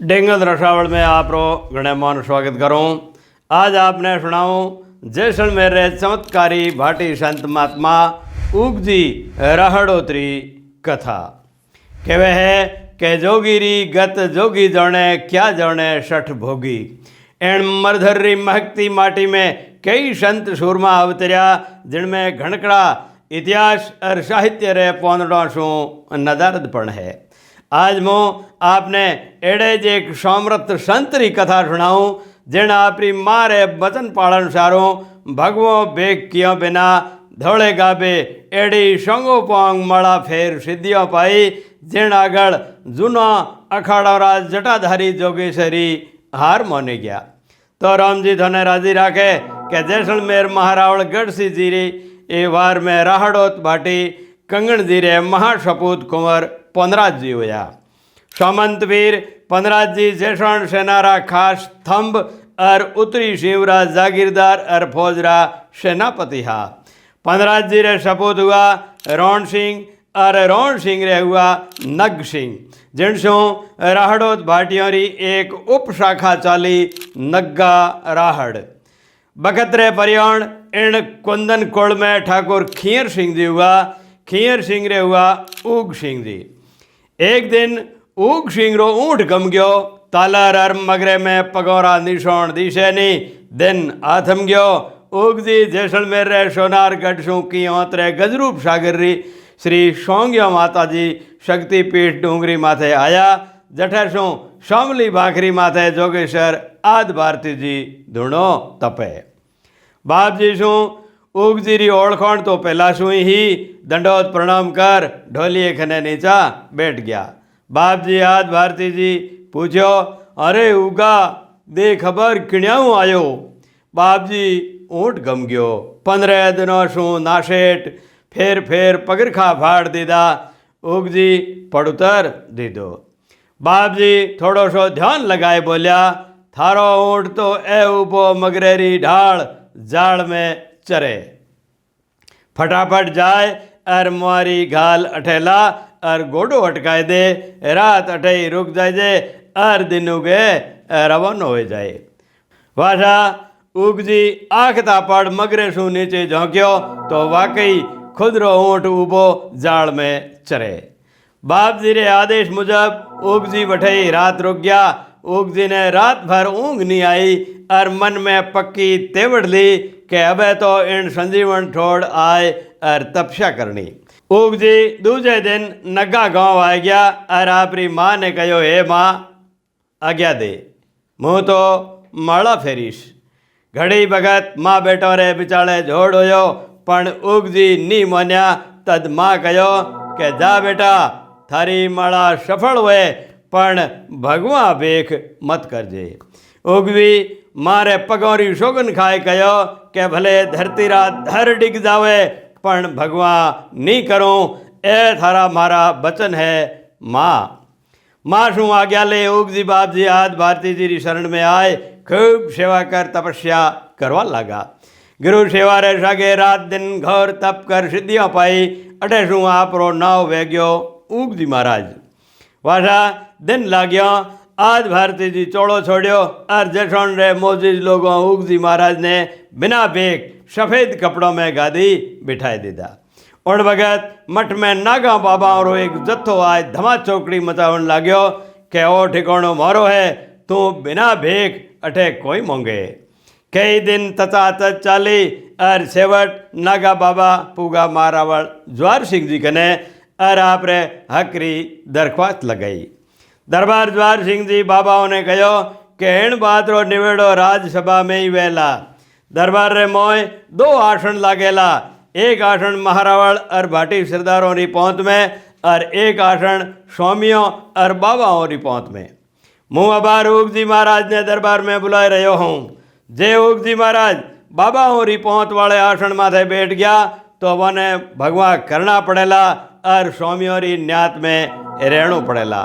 Dangle रसावल में आपरो घणे मान स्वागत करूँ। आज आपने सुनाऊँ जैसलमेर रे चमत्कारी भाटी संत महात्मा उगजी राहड़ोत्री कथा। कहवे है के जोगीरी गत जोगी जाने क्या जाने सठ भोगी। एण मरधरी महकती माटी में कई संत सूरमा अवतर्या जिनमें घणकड़ा इतिहास और साहित्य रे पौंदड़ों शू नदारदपण है। आज मैं आपने एड़े ज एक सामर्थ संत री कथा सुनाऊँ जिन आपरी माँ रे वचन पालन सारों भगवो बेग कियो बिना धोले गाबे एड़ी संगो पोंग मड़ा फेर सिद्धियों पाई जिन आगळ जूना अखाड़ा राज जटाधारी जोगेश्वरी हार मानी गया। तो राम जी थने राजी राखे के जैसलमेर महारावल गढ़सी जी री ए वार में राहड़ोत भाटी कंगण जी रे महासपूत कुंवर पनराज जी होया। सामंतवीर पनराज जी जैसण सेनारा खास थंब और उत्तरी शिवरा जागीरदार और फौजरा सेनापति हा। पनराज जी रे सपूत हुआ रण सिंह और रण सिंह रे हुआ नग सिंह जिनसू राहड़ोत भाटियों री एक उपशाखा चाली नग्गा राहड़। बखतरे परियाण इन कुंदन कुल में ठाकुर खीर सिंह जी हुआ। खीर सिंह रे हुआ उग सिंह जी। एक दिन उग सिंह रो ऊँट गम गयो तालर और मगरे में पगोरा निशान दिशे नी दिन आथम गयो। उग जी जैसलमेर रे सोनार गढ़सू की ओतरे गजरूप सागर री श्री सोंगिया माता जी शक्तिपीठ डूंगरी माथे आया जठेसू शामली भाखरी माथे जोगेश्वर आद भारती जी धूणो तपे। बाप जी शू उग जी री ओळखोण तो पहला शू ही दंडोत प्रणाम कर ढोलिए खने नीचा बैठ गया। बाप जी आद भारती जी पूछो अरे उगा दे खबर किण्याऊ आयो। बाप जी ऊँट गम गयो 15 दिनों शू नाशेट फेर फेर पगरखा फाड़ दीदा। उग जी पड़ुतर दीदो। बाप जी थोड़ो सो ध्यान लगाए बोलिया थारो ऊँट तो ए उबो मगरेरी ढाल जाड़ में चरे फटाफट जाए और मारी घाल अठेला और गोडो अटकाए दे रात अठे रुक जाए और दिन उगे रवाना हो जाए। वाशा उग जी आखता पड़ मगरे शू नीचे झोंक्यो तो वाकई खुदरो ऊँट उबो जाड़ में चरे। बाप जी रे आदेश मुजब उग जी बठे रात रुक गया। उग जी ने रात भर ऊँग नहीं आई और मन में पक्की तेवड़ ली कि अबे तो इन संजीवन छोड़ आए और तपस्या करनी। उग जी दूसरे दिन नग्गा गांव आ गया और आपरी माँ ने कहो हे माँ आज्ञा दे मुँह तो माड़ा फेरीश। घड़ी भगत माँ बेटो रे बिचाले जोड़ होयो पण उग जी नी मान्या। तद माँ कहो के जा बेटा थारी माड़ा सफल हुए पण भगवा बेख मत करजे। उगवी मारे पगोरी शोगन खाए कहो के भले धरती रा धर डिग जावे पण भगवा नी करूँ ए थारा मारा बचन है माँ। माँ शू आज्ञा ले उग जी बाप जी आद भारती जी री शरण में आए खूब सेवा कर तपस्या करवा लगा। गुरु सेवा रे सागे रात दिन घोर तप कर सिद्धियाँ पाई। अठे शू आपरो नाव वेग्यो उग जी महाराज। वासा दिन लाग्यो आज भारती जी चोड़ो छोड़ियो और जसोन रे मोजिज लोगों उग जी महाराज ने बिना बेग सफ़ेद कपड़ों में गादी बिठाई दीदा। उन भगत मठ में नागा बाबा और एक जत्थो आज धमा चौकड़ी मचावन लाग्यो के ओ ठिकाणो मारो है तू बिना भेग अठे कोई मोंगे। कई दिन तचातच चाली और सेवट नागा बाबा पूगा मारावल ज्वार सिंह जी कने और आपरे हकरी दरख्वास्त लगाई। दरबार ज्वार सिंह जी बाबाओं ने कहो कि इन बात रो निवेड़ो राजसभा में ही वेला। दरबार रे मोय 2 आसन लागेला। एक आसन महारावल और भाटी सरदारों री पहुँच में और एक आसन स्वामियों और बाबाओं री पहुँच में। मुँह अबार उग जी महाराज ने दरबार में बुलाए रहो हूँ। जे उग जी महाराज बाबाओं री पहुँच वाले आसन माथे बैठ गया तो वने भगवा करना पड़ेला और स्वामियों री न्यात में रहणु पड़ेला।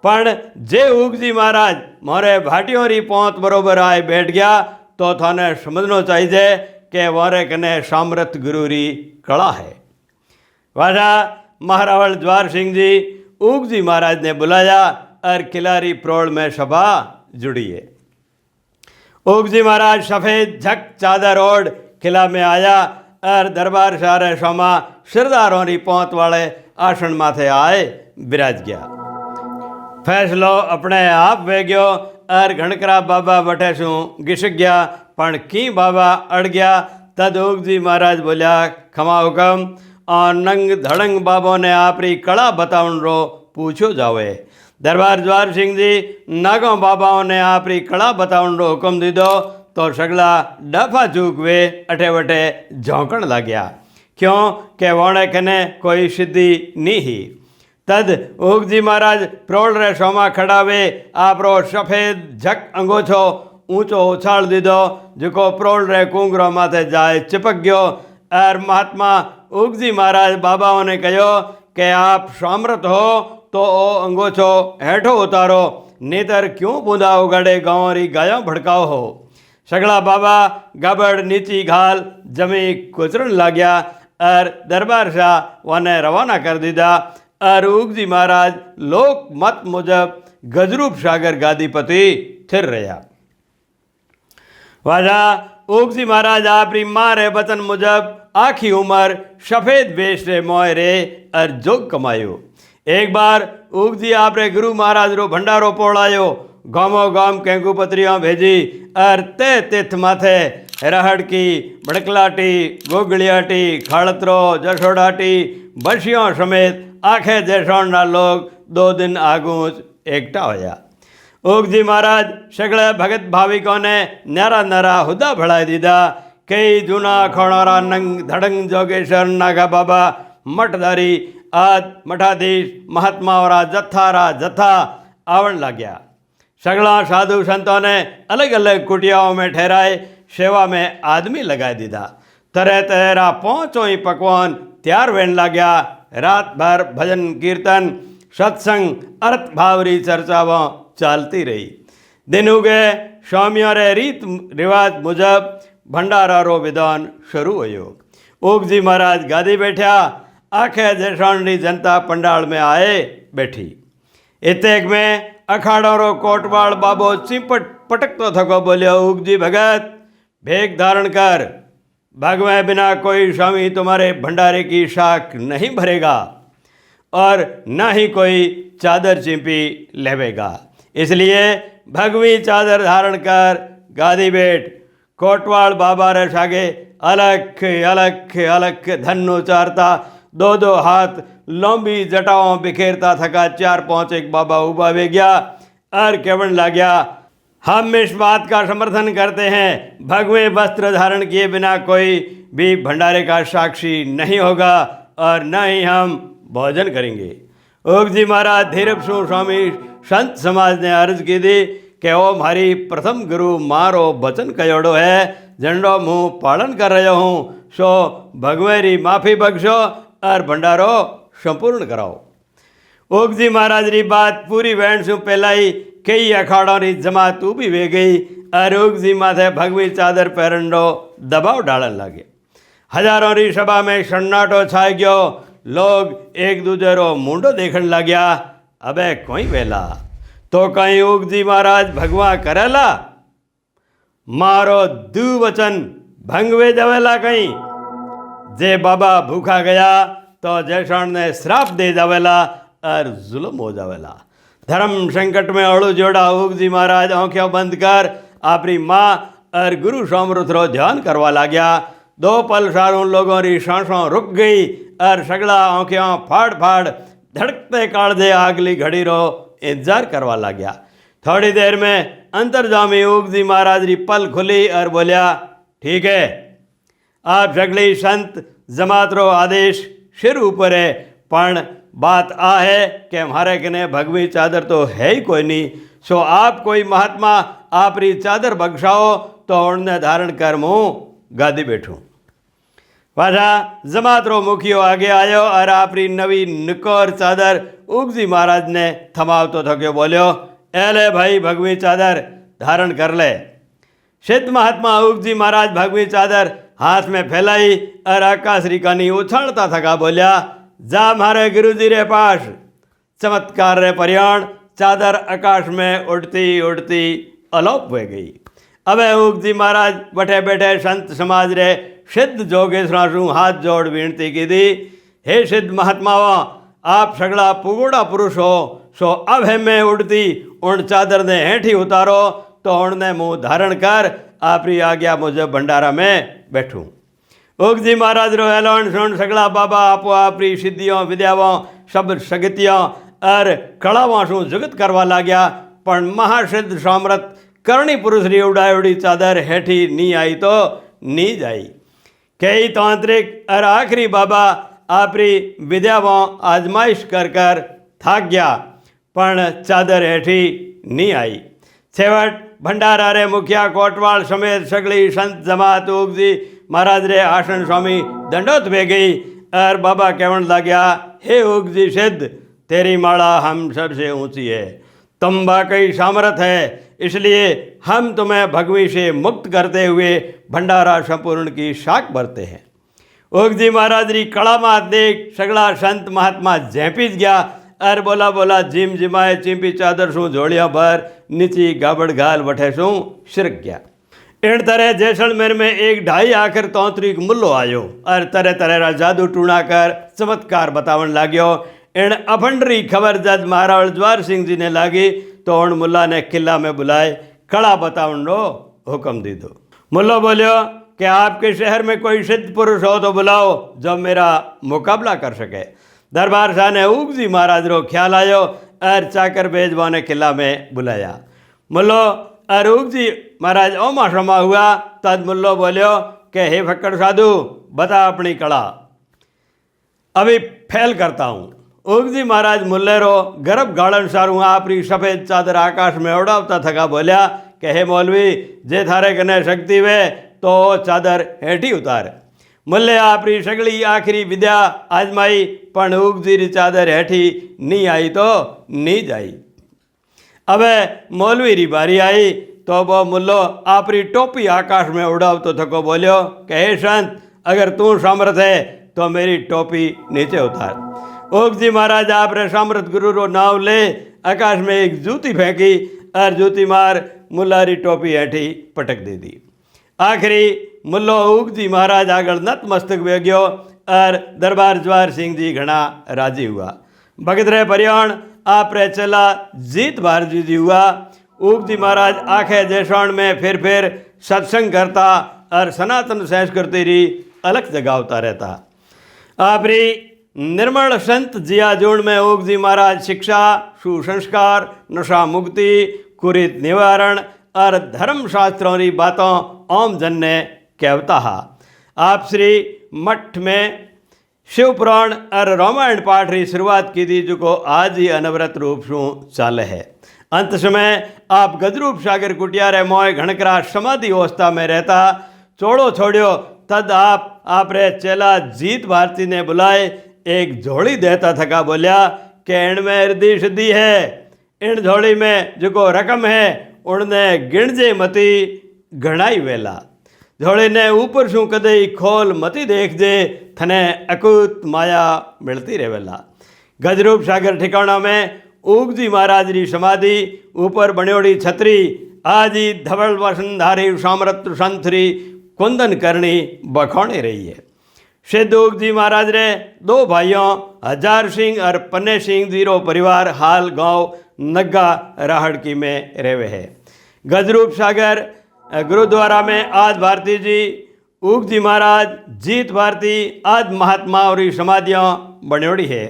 पण जे उग जी महाराज मोरे भाटियों री पहुँच बरोबर आए बैठ गया तो थाने समझना चाहिए कि वारे कने सामर्थ गुरु री कला है। वाजा महारावल ज्वार सिंह जी उग जी महाराज ने बुलाया और किलारी प्रोड़ में सभा जुड़िए। ऊग जी महाराज सफ़ेद झक चादर ओढ़ किला में आया और दरबार सारे सोमा सिरदारों री पहुँच वाले आसन माथे आए बिराज गया। फैसलो अपने आप वे गयो और घणकरा बाबा बठे शू घिसक गया पण की बाबा अड़ गया। तद ऊग जी महाराज बोलिया खमा हुकम और नंग धड़ंग बाबो ने आपरी कला बताउन रो पूछो जावे। दरबार ज्वार सिंह जी नागो बाबाओं ने आपरी कला बताउन रो हुक्म दीधो तो सगला डफा चूक वे अठे वटे झोंकण लाग्या क्यों के वोणे कने कोई सिद्धि नी ही। तद ऊग जी महाराज प्रोड़ रे सोमा खड़ावे आपरो सफ़ेद झक अंगोछो ऊंचो उछाल दीधो जो प्रोड़ रे कुंगरो माथे जाए चिपक गयो। और महात्मा ऊग जी महाराज बाबाओं ने कहो कि आप सामर्थ हो तो ओ अंगोछो हेठो उतारो नेतर क्यों बूंदा उगाड़े गाँव री गायों भड़काओ हो। सगला बाबा गबड़ नीची घाल जमी कुचरण लाग्या और दरबार शाह वने रवाना कर दीधा। और ऊग जी महाराज लोक मत मुजब गजरूप सागर गादीपति थिर रहा। वाजा ऊग जी महाराज आपरी माँ रे बचन मुजब आखी उम्र सफ़ेद वेश रे मोय रे और जोग कमायो। एक बार ऊग जी आपरे गुरु महाराज रो भंडारो पोड़ायो गामो गाम केंकू पत्रियाँ भेजी और ते तिथ माथे रहड़ की भड़कलाटी गोगलियाटी खाड़तरो जसोड़ाटी बसियों समेत आखे देशों ना लोग 2 दिन आगूच एकटा होया। ऊग जी महाराज सगले भगत भाविकों ने न्यारा न्यारा हुदा भड़ाई दीदा। कई जूना खणोरा नंग धड़ंग जोगेश्वर नागा बाबा मठधारी आद मठाधीश महात्माओं जत्था आवण लाग्या। सगला साधु संतों ने अलग अलग कुटियाओं में ठहराए सेवा में आदमी लगा दीधा। तरह तरह पहुँचो ही पकवान तैयार वेन लाग्या। रात भर भजन कीर्तन सत्संग अर्थ भावरी चर्चाओं चालती रही। दिन उगे स्वामियों रे रीत रिवाज मुजब भंडारा रो विधान शुरू होयो। ऊग जी महाराज गादी बैठा आखे देशाणी जनता पंडाल में आए बैठी। इतेक में अखाड़ों रो कोटवाल बाबो चिपट पटक तो थको बोलियो ऊग जी भगत भेग धारण कर भगवे बिना कोई स्वामी तुम्हारे भंडारे की शाख नहीं भरेगा और न ही कोई चादर चिंपी लेवेगा। इसलिए भगवी चादर धारण कर गादी बैठ। कोटवाल बाबा रे सागे अलख अलख अलख धन उचारता 2 हाथ लंबी जटाओं बिखेरता थका 4-5 एक बाबा उबा वे गया और केवण लाग्या हम इस बात का समर्थन करते हैं भगवे वस्त्र धारण किए बिना कोई भी भंडारे का साक्षी नहीं होगा और न ही हम भोजन करेंगे। ऊग जी महाराज धीरज सु स्वामी संत समाज ने अर्ज की थी कि वो हमारी प्रथम गुरु मारो वचन कयोड़ो है झंडो मुँह पालन कर रहे हूँ सो भगवेरी माफ़ी बख्शो और भंडारो संपूर्ण कराओ। ऊग जी महाराज री बात पूरी वैन से पहला ही कई अखाड़ों री जमात उभी वे गई और ऊग जी माथे भगवी चादर पहरंडो दबाव डालन लगे। हजारों री सभा में सन्नाटो छाई गयो। लोग एक दूजे रो मुंडो देखण लाग्या। अबे कोई वेला तो कहीं ऊग जी महाराज भगवा करेला मारो दू वचन भंगवे जवेला कहीं जे बाबा भूखा गया तो जैसण ने श्राप दे जावेला और जुल्म हो जावेला। धर्म संकट में अड़ू जोड़ा ऊग जी महाराज आँखें बंद कर आपरी माँ और गुरु सोमरुथ रो ध्यान करवा लाग्या। 2 पल सारों लोगों री सांसों रुक गई और सगला आँखें फाड़ फाड़ धड़कते कालजे अगली घड़ी रो इंतजार करवा लाग्या। थोड़ी देर में अंतर्जामी ऊग जी महाराज री पल खुली और बोलिया ठीक है आप सगली संत जमात रो आदेश सिर ऊपर है पण बात आ है कि हमारे कने भगवी चादर तो है ही कोई नहीं सो आप कोई महात्मा आपरी चादर बख्शाओ तो उन्हें धारण कर मुँह गादी बैठूँ। पाछा जमात रो मुखियो आगे आयो और आपरी नवी निकोर चादर ऊग जी महाराज ने थमावतो थक्यो बोलियो एले भाई भगवी चादर धारण कर ले। सिद्ध महात्मा ऊग जी महाराज भगवी चादर हाथ में फैलाई और आकाश रिकानी उछालता थका बोलिया जा मारे गुरु जी रे पास चमत्कार रे परियाण चादर आकाश में उड़ती उड़ती अलोप हो गई। अब उग जी महाराज बैठे बैठे संत समाज रे सिद्ध जोगेश्वरा शू हाथ जोड़ विनती की दी, हे सिद्ध महात्माओं, आप सगड़ा पुगोड़ा पुरुष हो, सो अब है मैं उड़ती उन चादर ने हेठी उतारो तो उनने मुँह धारण कर आपरी आज्ञा मुझे भंडारा में बैठूं। उग जी महाराज रो एलोन सुन सगड़ा बाबा आपो आपरी सिद्धियों विद्याओं सब सगतियों और कलावां शू जुगत करवा लाग्या, पण महासिद्ध सामर्थ करणी पुरुष री उड़ाई उड़ी चादर हेठी नी आई तो नी जाई। कई तांत्रिक और आखिरी बाबा आपरी विद्यावां आजमाइश कर कर थाक गया, पण चादर हेठी नी आई। छेवट भंडारा रे मुखिया कोटवाल समेत सगली संत जमात उग जी महाराज रे आसन स्वामी दंडोत वे गई और बाबा कहने लग्या, हे उग जी सिद्ध, तेरी माला हम सबसे ऊंची है, तुम वाकई सामर्थ है, इसलिए हम तुम्हें भगवी से मुक्त करते हुए भंडारा संपूर्ण की शाख भरते हैं। उग जी महाराज री कड़ा मात देख सगड़ा संत महात्मा झेपीज गया और बोला बोला जिम जिमाए चिंपी चादर शू झोड़िया भर नीची गाबड़ घाल वठे शू शिरक गया। इन तरह जैसलमेर में एक ढाई आखिर तौतरीक मुल्लो आयो और तरह तरह रा जादू टूणा कर चमत्कार बतावन लाग्यो। इन अफंडरी खबर जज महाराज ज्वार सिंह जी ने लागी तो उन मुल्ला ने किला में बुलाए कड़ा बतावन रो हुक्म दी दो। मुल्लो बोलियो कि आपके शहर में कोई सिद्ध पुरुष हो तो बुलाओ जो मेरा मुकाबला कर सके। दरबार शाह ने उग जी महाराज रो ख्याल आयो और चाकर बेजवा ने किला में बुलाया। मुल्लो और उग जी महाराज ओमा शमा हुआ। तद मुल्लो बोलियो कि हे फक्कड़ साधु, बता अपनी कड़ा, अभी फैल करता हूँ। उग जी महाराज मुल्ले रो गर्भ गाड़न सारू आपरी सफ़ेद चादर आकाश में उड़ावता थका बोलिया कि हे मौलवी, जे थारे कने शक्ति वे तो चादर हेठी उतार। मुल्ले आपरी सगली आखिरी विद्या आजमाई, पण उग जी री चादर हेठी नी आई तो नी जाई। अब मौलवी री बारी आई तो वो मुल्लो आपरी टोपी आकाश में उड़ाव तो थको बोलियो कि हे संत, अगर तू सामर्थ है तो मेरी टोपी नीचे उतार। उग जी महाराज आप रे सामर्थ गुरु रो नाव ले आकाश में एक जूती फेंकी और जूती मार मुल्ला री टोपी हेठी पटक दे दी। आखिरी मुल्लो उग जी महाराज आगळ नतमस्तक वे गयो और दरबार ज्वार सिंह जी घना राजी हुआ। भगत रे परियाण आप रे चला जीत भारजी जी हुआ। उग जी महाराज आखे जैसवाण में फिर सत्संग करता और सनातन संस्कृति री अलग जगावता रहता। आपरी निर्मल संत जिया जोड़ में उग जी महाराज शिक्षा, सुसंस्कार, नशा मुक्ति, कुरीत निवारण और धर्मशास्त्रों की बातों ओम जन ने कहता हा। आप श्री मठ में शिव पुराण और रामायण पाठ की शुरुआत की थी, जो आज ही अनवरत रूप से चाले है। अंत समय आप गजरूप सागर कुटिया रे मोय घणकरा समाधि अवस्था में रहता। चोड़ो छोड़ियो तद आप रे चेला जीत भारती ने बुलाए एक झोली देता थका बोलिया कि इनमें हृदय सिद्धि है, इन झोली में जो रकम है उनने गिणजे मती घणाई वेला। झोली ने ऊपर शू कदे खोल मती देख जे, थने अकूत माया मिलती रहेला। गजरूप सागर ठिकाना में उग जी महाराज री समाधि ऊपर बण्योड़ी छतरी आज ही धवल वसनधारी सामर्थ संथरी कुंदन करनी बखौने रही है। सिद्ध उग जी महाराज रे दो भाइयों हजार सिंह और पन्ने सिंह जी रो परिवार हाल गांव नग्गा राहड़की में रेवे है। गजरूप सागर गुरुद्वारा में आज भारती जी, उग जी महाराज, जीत भारती आज महात्मा और समाधियाँ बण्योड़ी है।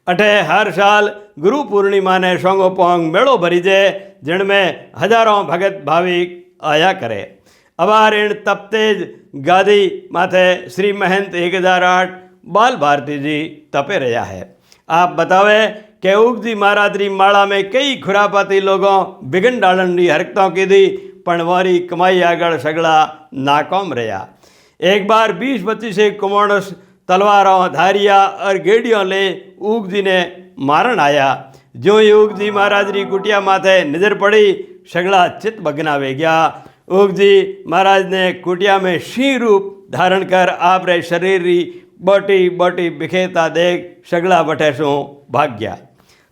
अठे हर साल गुरु पूर्णिमा ने सोंगो पोंग मेड़ो भरी जाए, जिनमें हजारों भगत भाविक आया करे। अबार इन तपतेज गादी माथे श्री महंत 1008 बाल भारती जी तपे रहा है। आप बतावे कि उग जी महाराज री माला में कई खुरापाती लोगों बिगन डालन री हरकतों की दी, पण वारी कमाई आगड़ सगड़ा नाकाम रहा। एक बार 20-25 एक कुमाणस तलवारों धारिया और गेड़ियों ले उग जी ने मारण आया। जो ही उग जी महाराज री कुटिया माथे नजर पड़ी, सगड़ा चित बगनावे गया। उग जी महाराज ने कुटिया में सिंह रूप धारण कर आप रे शरीर री बोटी बोटी बिखेता देख सगड़ा बठे सो भाग गया।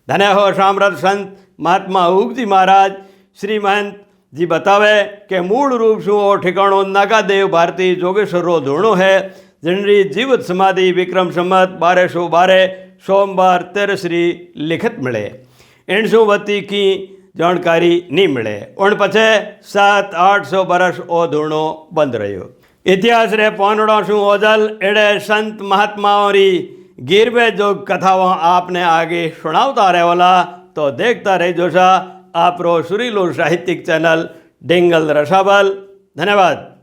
धन्य हो सामर्थ संत महात्मा उगजी महाराज श्री महंत जी बतावे कि मूल रूप शू और ठिकाणो नागादेव भारती जोगेश्वर रो धूणो है, जिनरी जीवित समाधि विक्रम संमत 1212 सोमवार तेरसरी लिखित मिले। इनसू वती की जानकारी नहीं मिले। उन पछे 700-800 बरस ओ धूणो बंद रह्यो। इतिहास रे पौनड़ों शू ओझल एड़े संत महात्माओं री गिरवे जो कथाओं आपने आगे सुनावता रहे वाला, तो देखता रह जोशा आपरो सुरीलो साहित्यिक चैनल डिंगल रसाबल। धन्यवाद।